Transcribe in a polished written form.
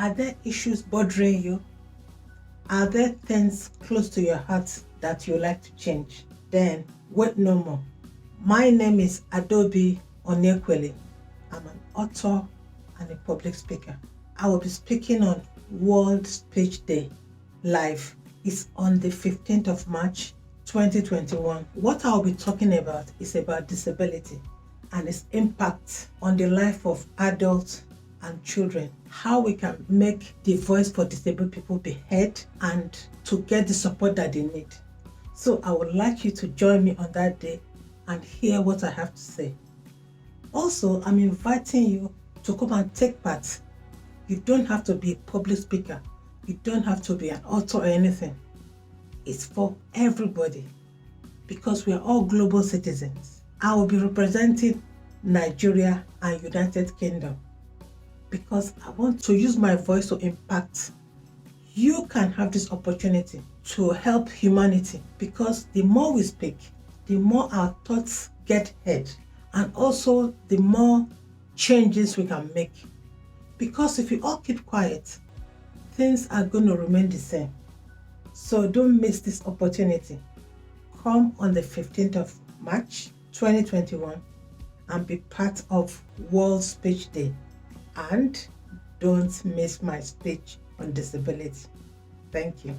Are there issues bothering you? Are there things close to your heart that you like to change? Then wait no more. My name is Adobe Onekwele. I'm an author and a public speaker. I will be speaking on World Speech Day live. It's on the 15th of March 2021. What I'll be talking about is about disability and its impact on the life of adults and children, how we can make the voice for disabled people be heard and to get the support that they need. So I would like you to join me on that day and hear what I have to say. Also, I'm inviting you to come and take part. You don't have to be a public speaker. You don't have to be an author or anything. It's for everybody because we are all global citizens. I will be representing Nigeria and United Kingdom because I want to use my voice to impact. You can have this opportunity to help humanity because the more we speak, the more our thoughts get heard, and also the more changes we can make. Because if we all keep quiet, things are going to remain the same. So don't miss this opportunity. Come on the 15th of March 2021 and be part of World Speech Day. And don't miss my speech on disability. Thank you.